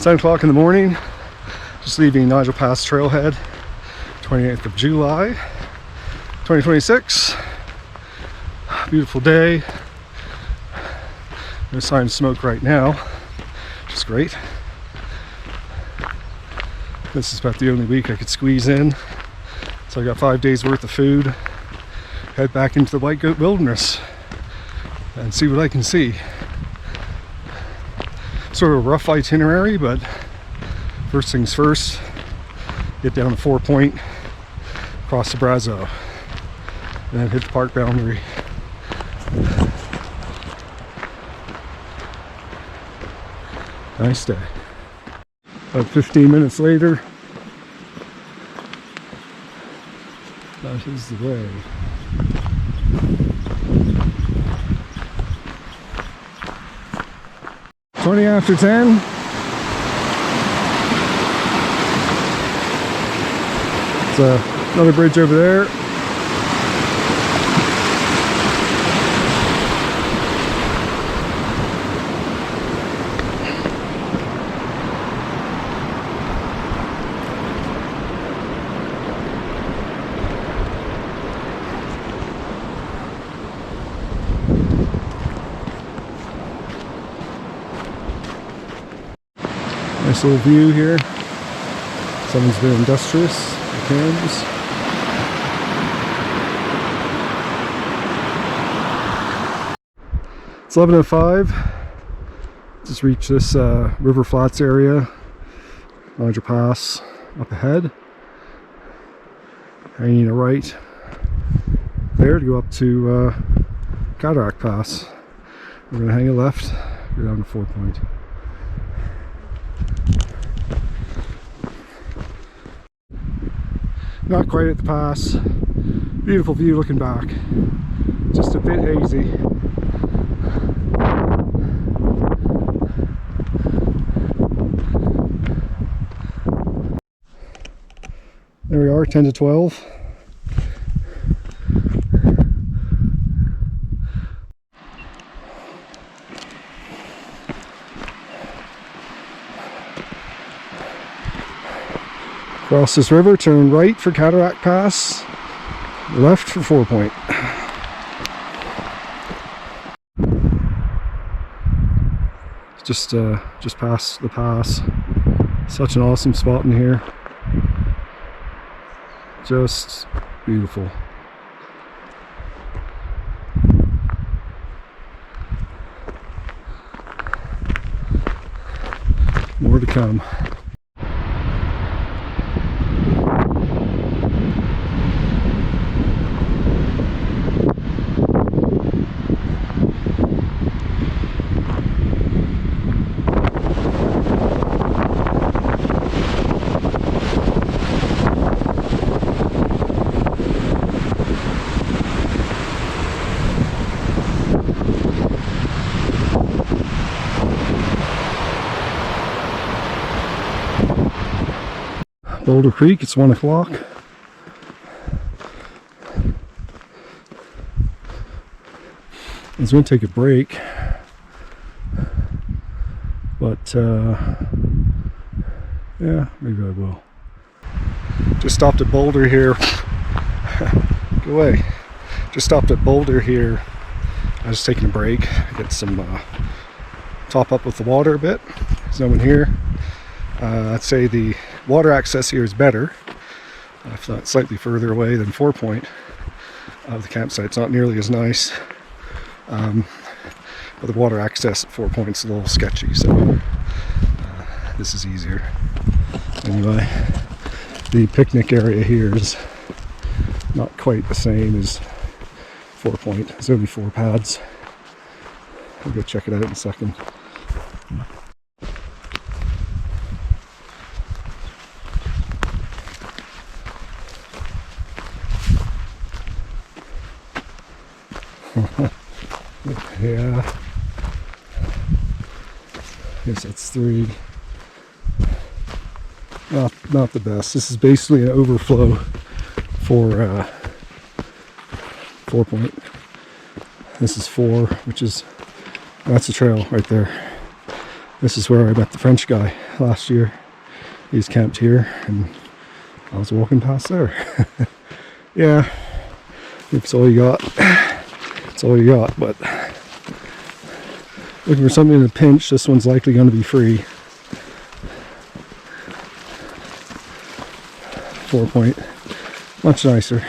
10 o'clock in the morning, just leaving Nigel Pass Trailhead, 28th of July, 2026. Beautiful day. No sign of smoke right now, which is great. This is about the only week I could squeeze in. So I got 5 days worth of food. Head back into the White Goat Wilderness and see what I can see. Sort of a rough itinerary, but first things first, get down to 4 Point, cross the Brazeau, and then hit the park boundary. Nice day. About 15 minutes later, that is the way. Twenty after 10. It's another bridge over there. Nice little view here. Someone's been industrious. The cans. It's 11:05. Just reached this River Flats area. Nigel Pass up ahead. Hanging a right there to go up to Cataract Pass. We're going to hang a left, go down to 4 Point. Not quite at the pass. Beautiful view looking back. Just a bit hazy. There we are, 10 to 12. Cross this river, turn right for Cataract Pass, left for 4 Point. Just past the pass. Such an awesome spot in here. Just beautiful. More to come. Boulder Creek, it's 1 o'clock. I was going to take a break, but yeah, maybe I will. Just stopped at Boulder here. Go away. Just stopped at Boulder here. I was taking a break, get some top up with the water a bit. There's no one here. I'd say the water access here is better, if not slightly further away than 4 Point. The campsite's not nearly as nice, but the water access at 4 Point's a little sketchy, so this is easier. Anyway, the picnic area here is not quite the same as 4 Point. There's only 4 pads. I'll go check it out in a second. Yeah, guess that's 3. Not the best. This is basically an overflow for 4 Point. This is 4, which is, that's the trail right there. This is where I met the French guy last year. He's camped here, and I was walking past there. Yeah, if it's all you got, it's all you got. But looking for something in a pinch, this one's likely going to be free. 4-point, much nicer.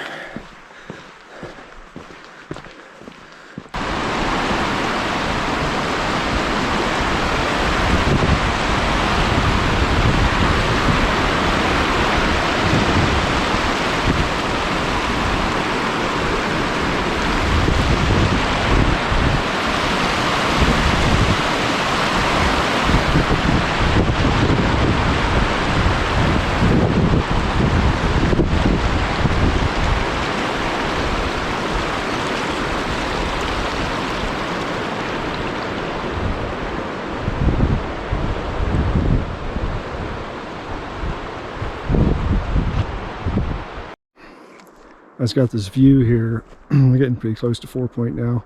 I've got this view here. We're getting pretty close to 4-point now.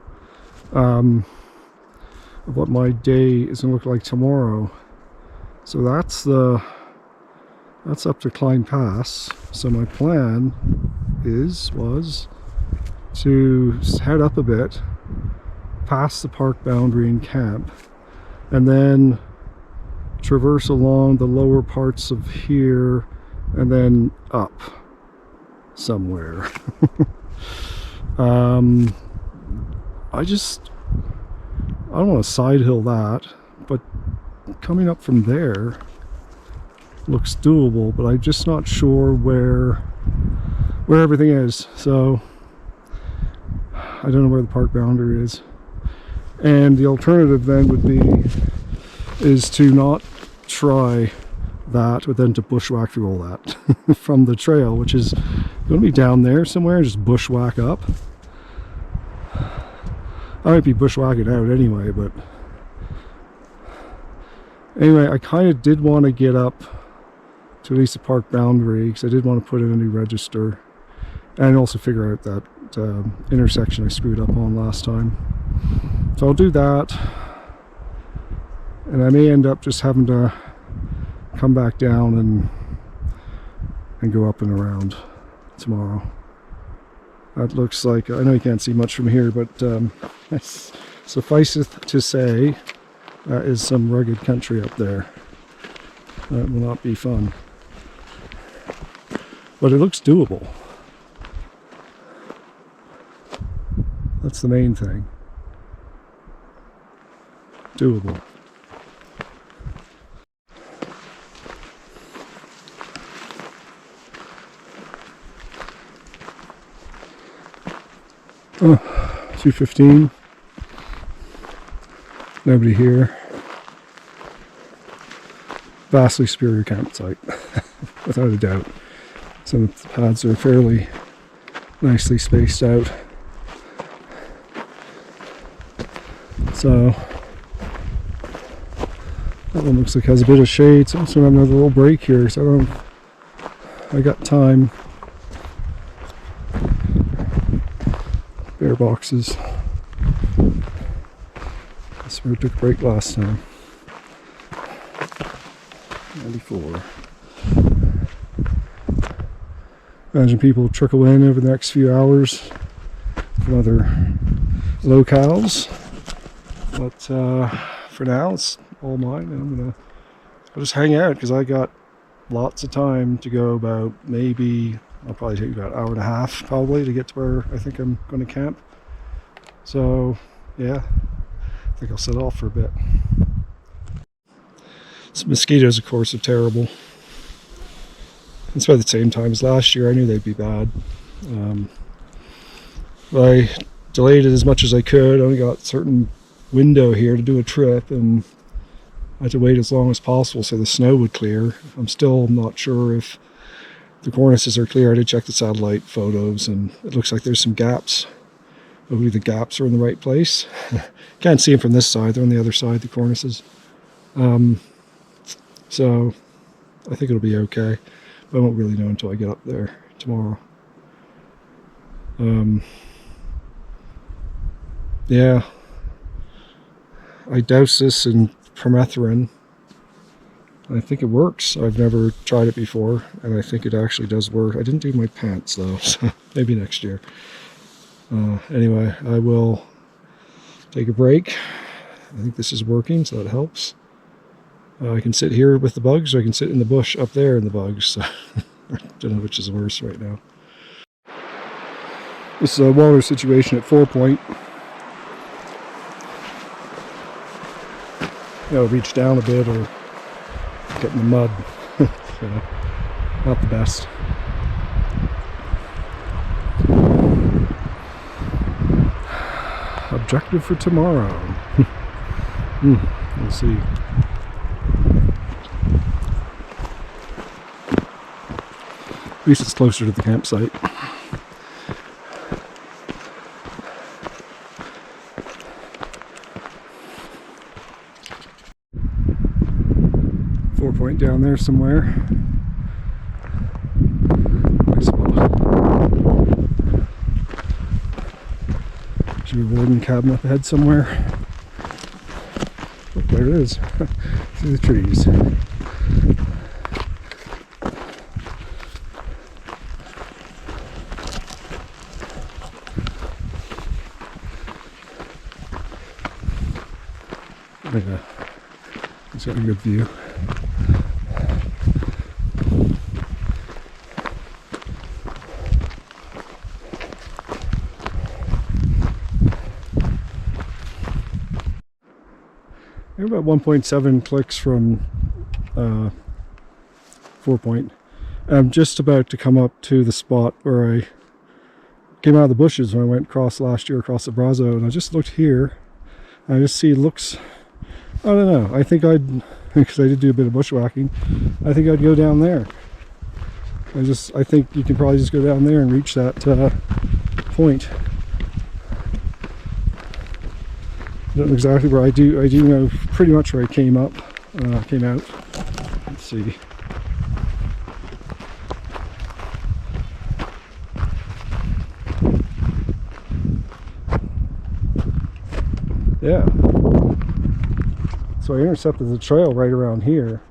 Of what my day is going to look like tomorrow. So that's up to Cline Pass. So my plan was to head up a bit, past the park boundary and camp, and then traverse along the lower parts of here, and then up somewhere. I don't want to side hill that, but coming up from there looks doable, but I'm just not sure where everything is. So I don't know where the park boundary is. And the alternative then would be is to not try that, but then to bushwhack through all that from the trail, which is going to be down there somewhere. Just bushwhack up. I might be bushwhacking out anyway, but anyway, I kind of did want to get up to at least the park boundary, because I did want to put in a new register and also figure out that intersection I screwed up on last time. So I'll do that, and I may end up just having to come back down and go up and around tomorrow. That looks like, I know you can't see much from here, but sufficeth to say that is some rugged country up there. That will not be fun, but it looks doable. That's the main thing. Doable. Oh, 2:15. Nobody here. Vastly superior campsite, without a doubt. Some of the pads are fairly nicely spaced out. So that one looks like it has a bit of shade, so I'm just gonna have another little break here. So I got time. Bear boxes. That's where I took a break last time. 94. Imagine people trickle in over the next few hours from other locales. But for now, it's all mine, and I'll just hang out, because I got lots of time to go. About maybe, I'll probably take about an hour and a half probably to get to where I think I'm going to camp. So yeah, I think I'll set off for a bit. Some mosquitoes, of course, are terrible. It's about the same time as last year. I knew they'd be bad. But I delayed it as much as I could. I only got a certain window here to do a trip, and I had to wait as long as possible so the snow would clear. I'm still not sure if the cornices are clear. I did check the satellite photos, and it looks like there's some gaps. Hopefully the gaps are in the right place. Can't see them from this side. They're on the other side, the cornices. So I think it'll be okay. But I won't really know until I get up there tomorrow. Yeah. I douse this in permethrin I think it works. I've never tried it before, and I think it actually does work. I didn't do my pants though, so maybe next year. Anyway, I will take a break. I think this is working, so that helps. I can sit here with the bugs, or I can sit in the bush up there in the bugs. So I don't know which is worse right now. This is a water situation at 4 Point. You know, reach down a bit or get in the mud. So, not the best. Objective for tomorrow. We'll see. At least it's closer to the campsite. Point down there somewhere. Should be a warden cabin up ahead somewhere. Oh, there it is. Through the trees. Yeah, it's got a good view. We're about 1.7 clicks from 4 Point. I'm just about to come up to the spot where I came out of the bushes when I went across last year across the Brazeau, and I just looked here and I just see it looks, I don't know, I think I'd, because I did do a bit of bushwhacking, I think I'd go down there. I think you can probably just go down there and reach that point. I don't know exactly where I do know pretty much where I came out. Let's see. Yeah. So I intercepted the trail right around here.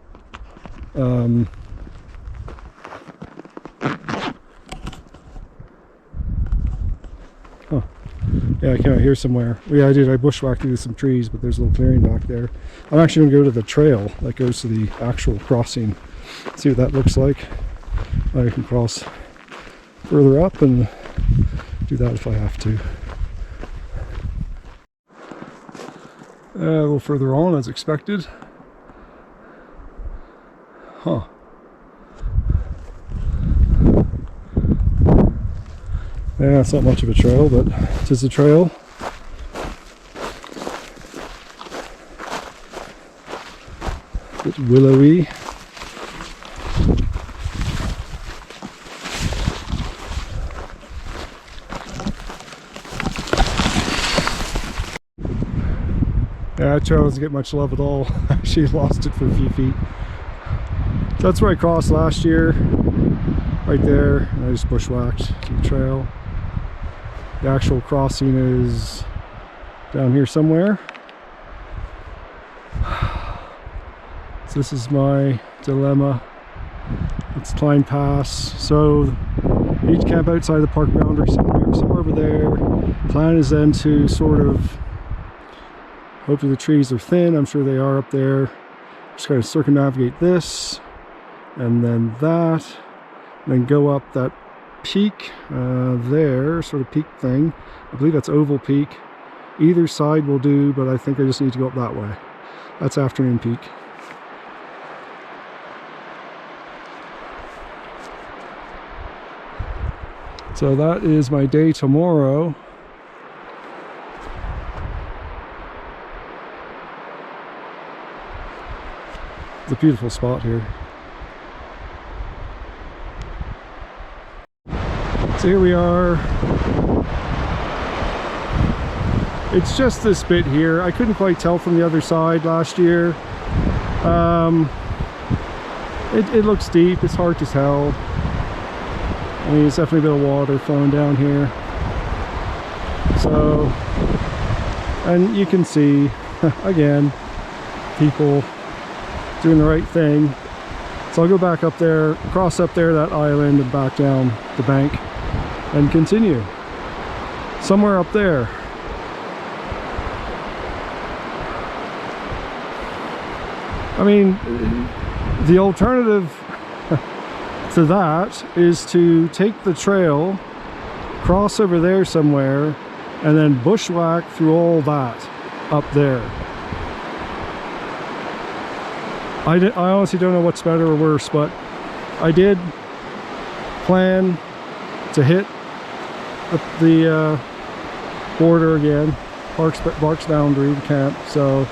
Yeah, I came out here somewhere. Yeah, I did. I bushwhacked through some trees, but there's a little clearing back there. I'm actually going to go to the trail that goes to the actual crossing. See what that looks like. I can cross further up and do that if I have to. A little further on as expected. Huh. Yeah, it's not much of a trail, but it is a trail. A bit willowy. Yeah, that trail doesn't get much love at all. She lost it for a few feet. So that's where I crossed last year. Right there, and I just bushwhacked to the trail. The actual crossing is down here somewhere. So this is my dilemma. It's Cline Pass. So you need to camp outside the park boundary somewhere over there. The plan is then to sort of, hopefully the trees are thin, I'm sure they are up there. Just kind of circumnavigate this and then that, and then go up that peak there, sort of peak thing. I believe that's Oval Peak. Either side will do, but I think I just need to go up that way. That's Afternoon Peak. So that is my day tomorrow. It's a beautiful spot here. So here we are. It's just this bit here. I couldn't quite tell from the other side last year. It looks deep. It's hard to tell. I mean, it's definitely a bit of water flowing down here. So, and you can see, again, people doing the right thing. So I'll go back up there, cross up there, that island, and back down the bank and continue. Somewhere up there. I mean, the alternative to that is to take the trail, cross over there somewhere, and then bushwhack through all that up there. I honestly don't know what's better or worse, but I did plan to hit the border again, Park's boundary camp. So,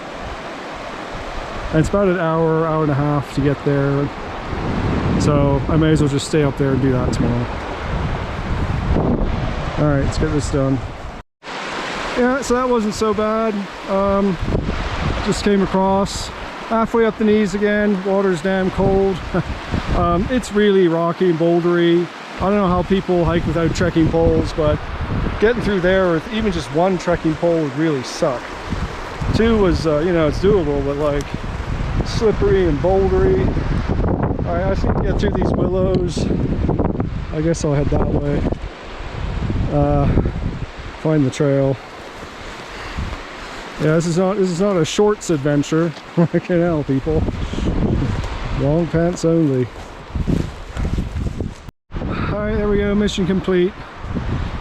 and it's about an hour and a half to get there. So I may as well just stay up there and do that tomorrow. All right, let's get this done. Yeah, so that wasn't so bad. Just came across. Halfway up the knees again, water's damn cold. It's really rocky and bouldery. I don't know how people hike without trekking poles, but getting through there with even just one trekking pole would really suck. Two was, you know, it's doable, but like slippery and bouldery. All right, I just need to get through these willows. I guess I'll head that way. Find the trail. Yeah, this is not a shorts adventure. Fucking hell, people. Long pants only. Alright, there we go, mission complete.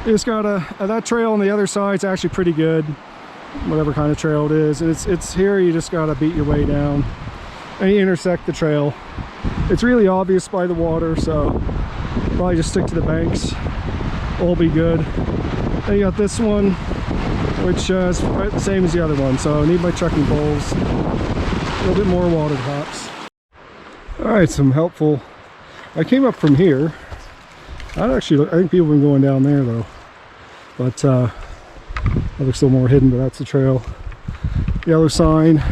It's got that trail on the other side's actually pretty good. Whatever kind of trail it is. It's here, you just gotta beat your way down. And you intersect the trail. It's really obvious by the water, so probably just stick to the banks. All be good. Then you got this one, which is right the same as the other one, so I need my trekking poles. A little bit more water perhaps. Alright, some helpful. I came up from here. I think people have been going down there though. But that looks a little more hidden, but that's the trail. Yellow sign.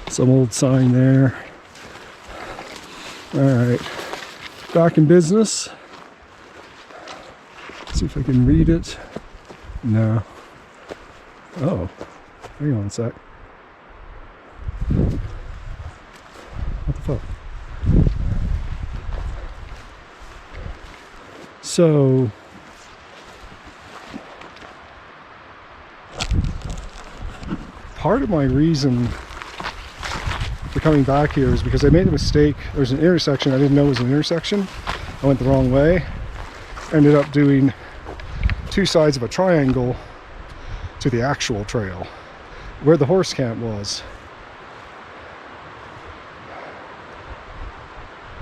Some old sign there. Alright. Back in business. See if I can read it. No. Oh, hang on a sec. What the fuck? So, part of my reason for coming back here is because I made a mistake. There's an intersection I didn't know was an intersection. I went the wrong way. Ended up doing two sides of a triangle to the actual trail where the horse camp was.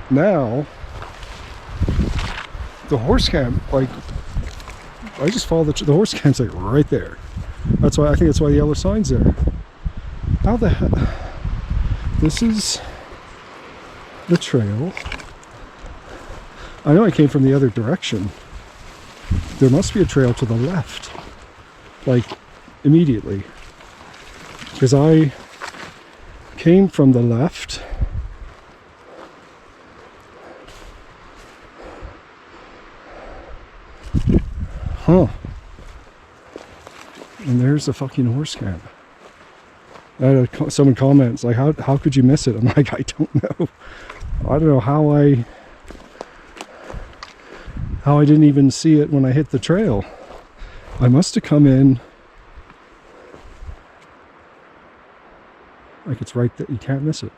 Now the horse camp, like, I just follow the horse camp's like right there. That's why I think that's why the yellow sign's there. How the heck? This is the trail. I know I came from the other direction. There must be a trail to the left, like immediately, because I came from the left. Huh. And there's the fucking horse camp. I had someone comments like, how could you miss it? I'm like, I don't know. I don't know how I didn't even see it when I hit the trail. I must have come in like it's right there. You can't miss it.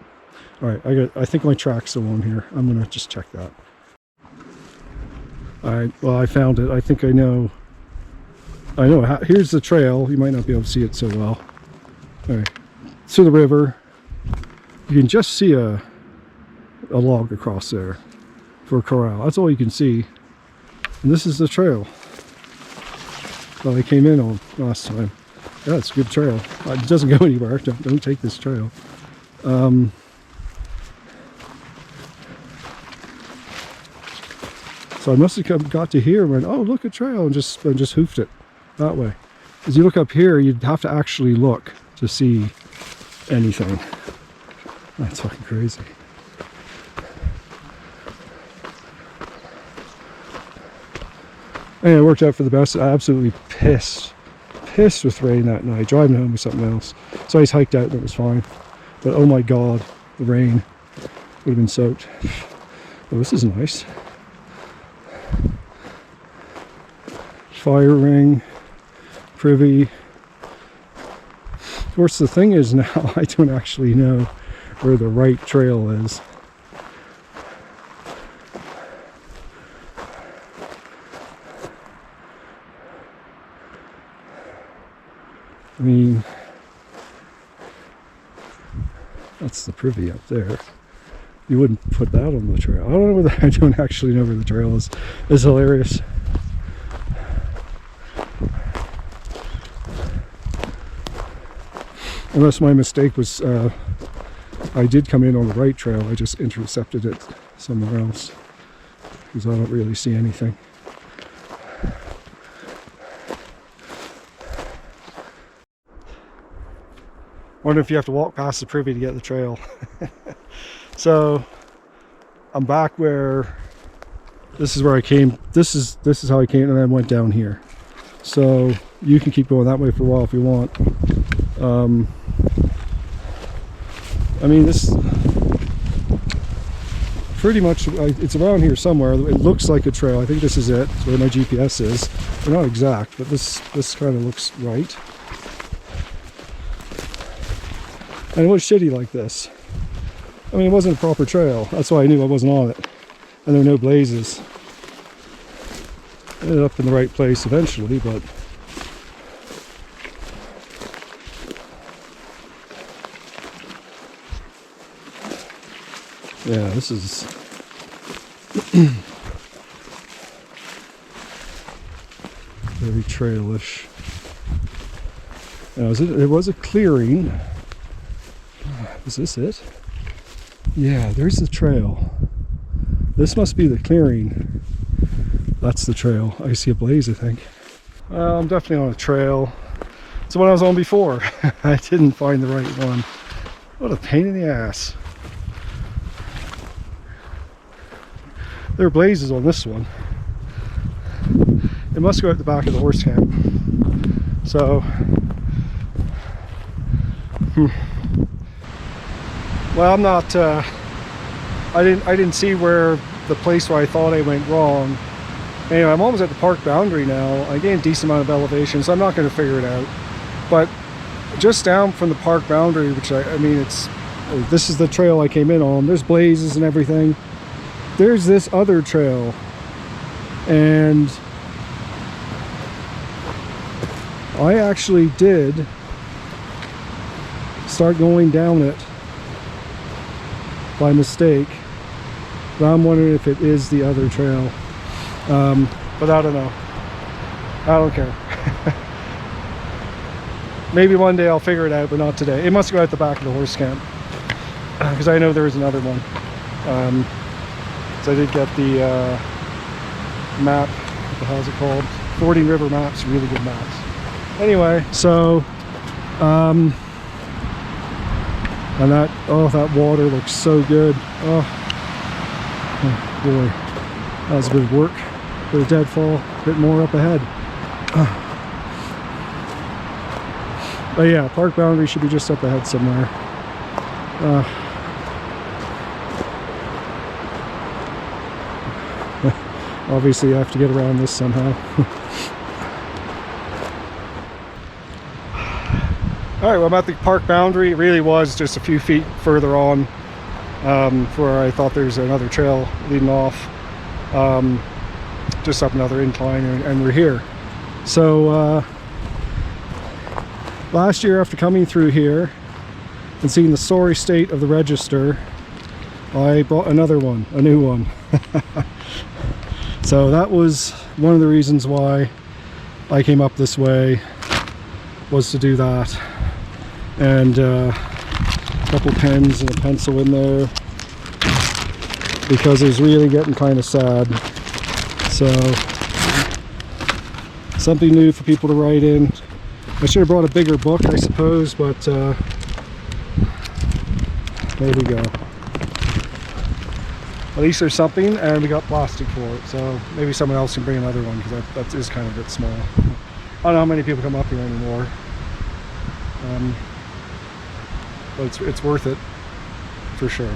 All right, I think my track's still on here. I'm gonna just check that. All right, well, I found it. I think I know here's the trail. You might not be able to see it so well. All right, to the river. You can just see a log across there for a corral. That's all you can see. And this is the trail that I came in on last time. Yeah, it's a good trail. It doesn't go anywhere. Don't take this trail. So I must have got to here and went, oh, look, a trail, and just hoofed it that way. As you look up here, you'd have to actually look to see anything. That's fucking crazy. And it worked out for the best. I absolutely pissed pissed with rain that night, driving home with something else. So I just hiked out and it was fine. But oh my god, the rain would have been soaked. Oh, this is nice. Fire ring, privy. Of course, the thing is now I don't actually know where the right trail is. I mean, that's the privy up there. You wouldn't put that on the trail. I don't know whether I don't actually know where the trail is. It's hilarious. Unless my mistake was I did come in on the right trail, I just intercepted it somewhere else because I don't really see anything. Wonder if you have to walk past the privy to get the trail. So I'm back where this is where I came. This is how I came, and then went down here. So you can keep going that way for a while if you want. I mean, this pretty much, it's around here somewhere. It looks like a trail. I think this is it. It's where my GPS is. They're not exact, but this kind of looks right. And it was shitty like this. I mean, it wasn't a proper trail. That's why I knew I wasn't on it. And there were no blazes. I ended up in the right place eventually, but yeah, this is very trailish. Now, it was a clearing. Is this it? Yeah, there's the trail. This must be the clearing. That's the trail. I see a blaze, I think. Well, I'm definitely on a trail. It's the one I was on before. I didn't find the right one. What a pain in the ass. There are blazes on this one. It must go at the back of the horse camp. So, well, I'm not. I didn't see where the place where I thought I went wrong. Anyway, I'm almost at the park boundary now. I gained a decent amount of elevation, so I'm not going to figure it out. But just down from the park boundary, which I mean, this is the trail I came in on. There's blazes and everything. There's this other trail, and I actually did start going down it by mistake, but I'm wondering if it is the other trail. But I don't know. I don't care. Maybe one day I'll figure it out, but not today. It must go out the back of the horse camp, because I know there is another one. So I did get the map. What the hell is it called? Fording River Maps. Really good maps. Anyway, so and that water looks so good. Oh boy, that was a bit of work. Bit of deadfall, a bit more up ahead. But yeah, park boundary should be just up ahead somewhere. Obviously I have to get around this somehow. Alright, well, I'm at the park boundary. It really was just a few feet further on, where I thought there's another trail leading off, just up another incline, and we're here. So last year, after coming through here and seeing the sorry state of the register, I bought another one, a new one. So that was one of the reasons why I came up this way, was to do that. And a couple pens and a pencil in there, because it was really getting kind of sad. So something new for people to write in. I should have brought a bigger book, I suppose, but there we go. At least there's something, and we got plastic for it, so maybe someone else can bring another one, because that is kind of a bit small. I don't know how many people come up here anymore. But it's worth it for sure.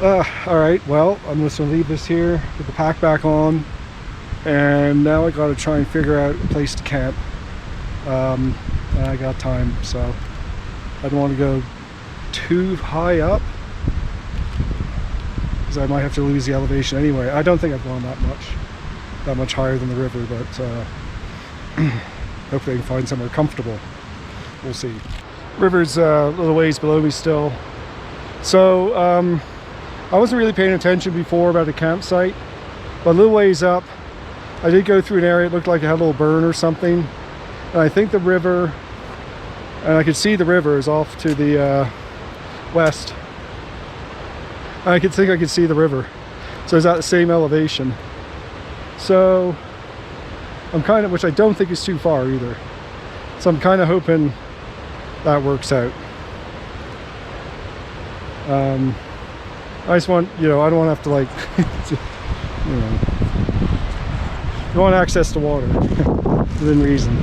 All right, well, I'm just gonna leave this here, put the pack back on, and now I gotta try and figure out a place to camp. And I got time, so I don't want to go too high up because I might have to lose the elevation anyway. I don't think I've gone that much higher than the river, but hopefully I can find somewhere comfortable. We'll see. River's a little ways below me still, so I wasn't really paying attention before about the campsite, but a little ways up I did go through an area. It looked like it had a little burn or something, and I think the river, and I could see the river is off to the west. I could see the river, so it's at the same elevation. So I'm kind of, which I don't think is too far either, so I'm kind of hoping that works out. I just want, I don't want to have to like I want access to water within reason.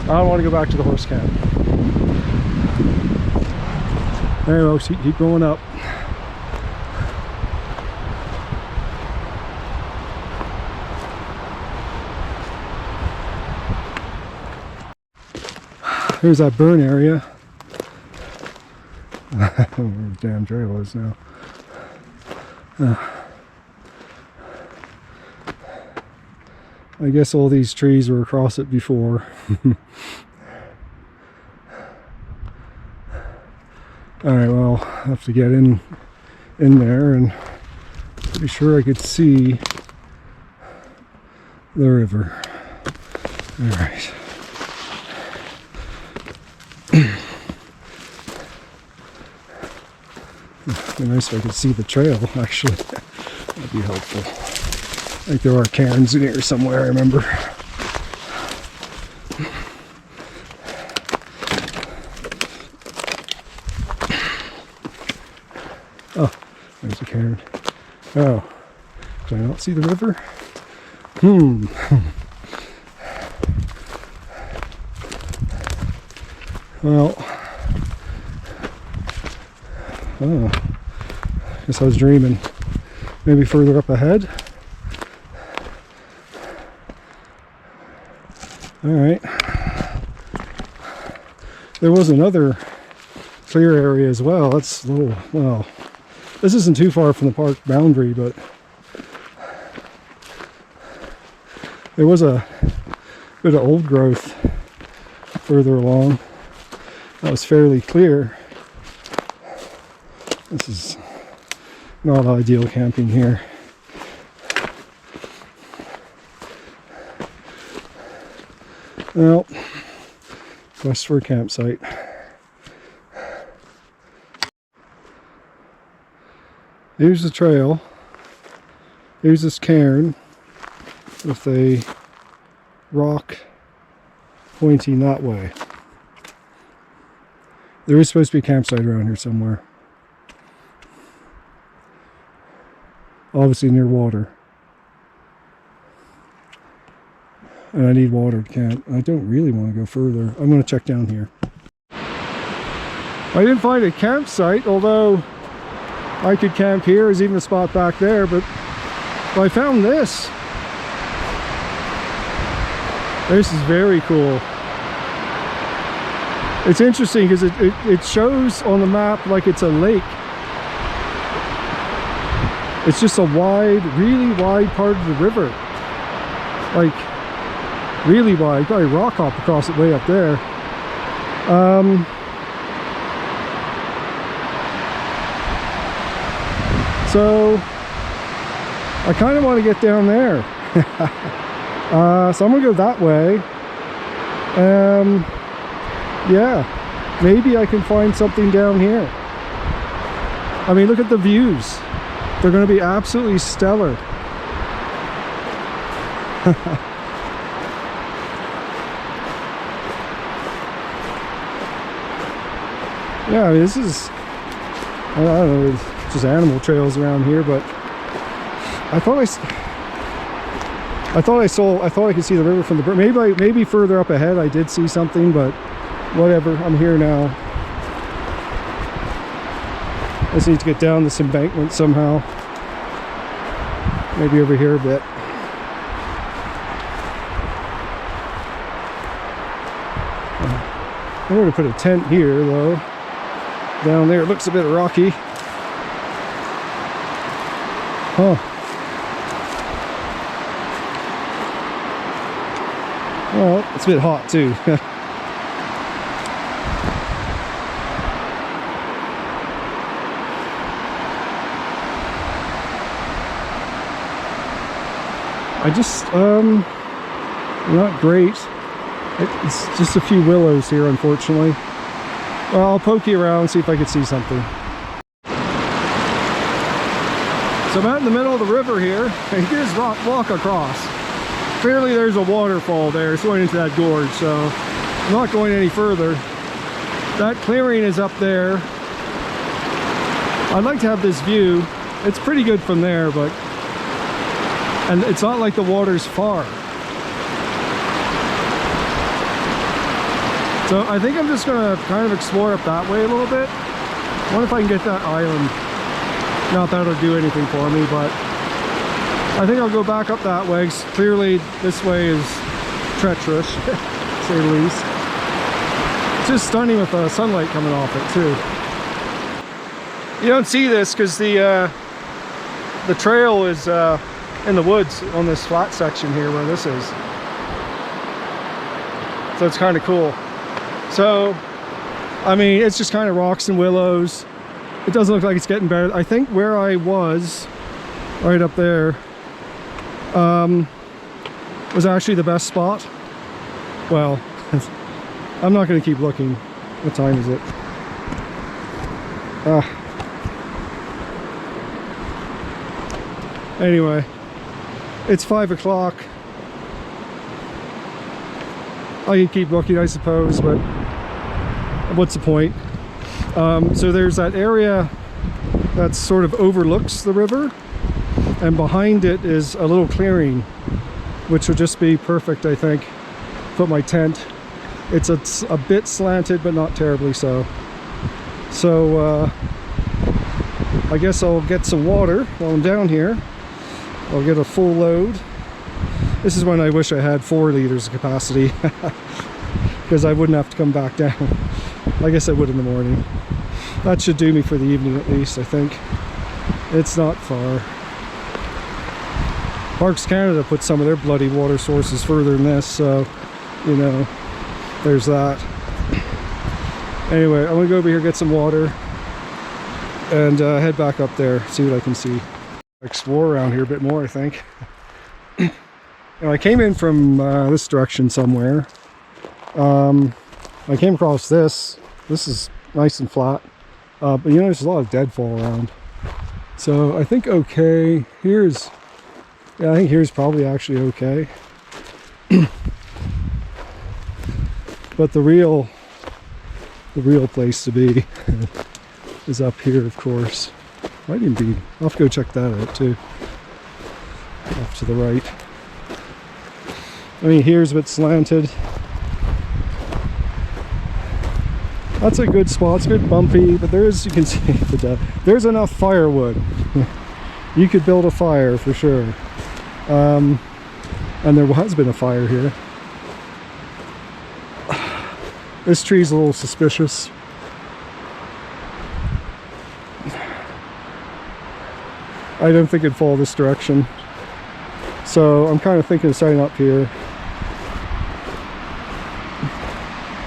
I don't want to go back to the horse camp. There we go, keep going up. There's that burn area. I don't know where the damn trail is now. I guess all these trees were across it before. Alright, well, I have to get in there, and pretty sure I could see the river. Alright. It'd be nice if I could see the trail, actually. That'd be helpful. I think there are cairns in here somewhere, I remember. Oh, there's a cairn. Oh, do I not see the river? Well, oh, guess I was dreaming. Maybe further up ahead. All right. There was another clear area as well. That's a little, well, this isn't too far from the park boundary, but there was a bit of old growth further along. That was fairly clear. This is not ideal camping here. Well, quest for a campsite. Here's the trail. Here's this cairn with a rock pointing that way. There is supposed to be a campsite around here somewhere. Obviously near water. And I need water to camp. I don't really want to go further. I'm going to check down here. I didn't find a campsite, although I could camp here. There's even a spot back there, but I found this. This is very cool. It's interesting because it shows on the map like it's a lake. It's just a wide, really wide part of the river. Like, really wide. Probably rock hop across it way up there. So I kind of want to get down there. So I'm gonna go that way. Yeah, maybe I can find something down here. I mean, look at the views. They're going to be absolutely stellar. Yeah, I mean, this is, I don't know, it's just animal trails around here, but I thought I thought I could see the river from the maybe further up ahead I did see something, but whatever. I'm here now. I just need to get down this embankment somehow. Maybe over here a bit. I'm going to put a tent here though. Down there it looks a bit rocky. Huh. Well, it's a bit hot too. I just, not great. It's just a few willows here, unfortunately. Well, I'll poke you around, see if I can see something. So I'm out in the middle of the river here, and here's walk across. Clearly there's a waterfall there. It's going into that gorge, so I'm not going any further. That clearing is up there. I'd like to have this view. It's pretty good from there, but and it's not like the water's far. So I think I'm just gonna kind of explore up that way a little bit. I wonder if I can get that island. Not that it'll do anything for me, but I think I'll go back up that way. Clearly this way is treacherous, to say the least. It's just stunning with the sunlight coming off it too. You don't see this because the trail is in the woods on this flat section here where this is. So it's kind of cool. So, I mean, it's just kind of rocks and willows. It doesn't look like it's getting better. I think where I was, right up there, was actually the best spot. Well, I'm not going to keep looking. What time is it? Anyway, it's 5 o'clock. I can keep looking, I suppose, but what's the point? So there's that area that sort of overlooks the river, and behind it is a little clearing, which would just be perfect, I think. Put my tent. It's a bit slanted, but not terribly so. So I guess I'll get some water while I'm down here. I'll get a full load. This is when I wish I had 4 liters of capacity, because I wouldn't have to come back down. I guess I would in the morning. That should do me for the evening at least, I think. It's not far. Parks Canada put some of their bloody water sources further than this, so, you know, there's that. Anyway, I'm gonna go over here, get some water, and head back up there, see what I can see. Explore around here a bit more, I think. I came in from this direction somewhere. I came across this. This is nice and flat, but you know, there's a lot of deadfall around. So I think okay. Here's, yeah, I think here's probably actually okay. But the real place to be is up here, of course. Might even be. I'll have to go check that out too. Off to the right. I mean, here's a bit slanted. That's a good spot. It's a bit bumpy, but there's, you can see, there's enough firewood. You could build a fire for sure. And there has been a fire here. This tree's a little suspicious. I don't think it'd fall this direction. So I'm kind of thinking of starting up here.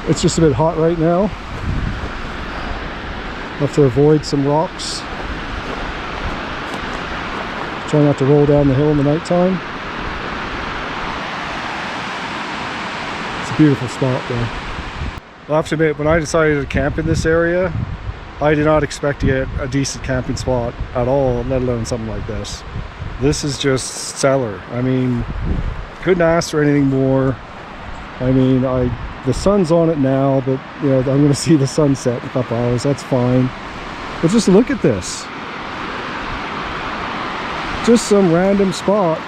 It's just a bit hot right now. I'll have to avoid some rocks. Try not to roll down the hill in the nighttime. It's a beautiful spot though. I'll have to admit, when I decided to camp in this area, I did not expect to get a decent camping spot at all, let alone something like this. This is just stellar. I mean, couldn't ask for anything more. I mean, the sun's on it now, but you know, I'm going to see the sunset in a couple hours. That's fine. But just look at this. Just some random spot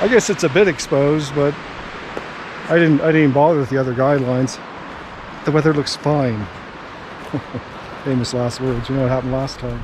I guess it's a bit exposed, but I didn't bother with the other guidelines. The weather looks fine. Famous last words. You know what happened last time.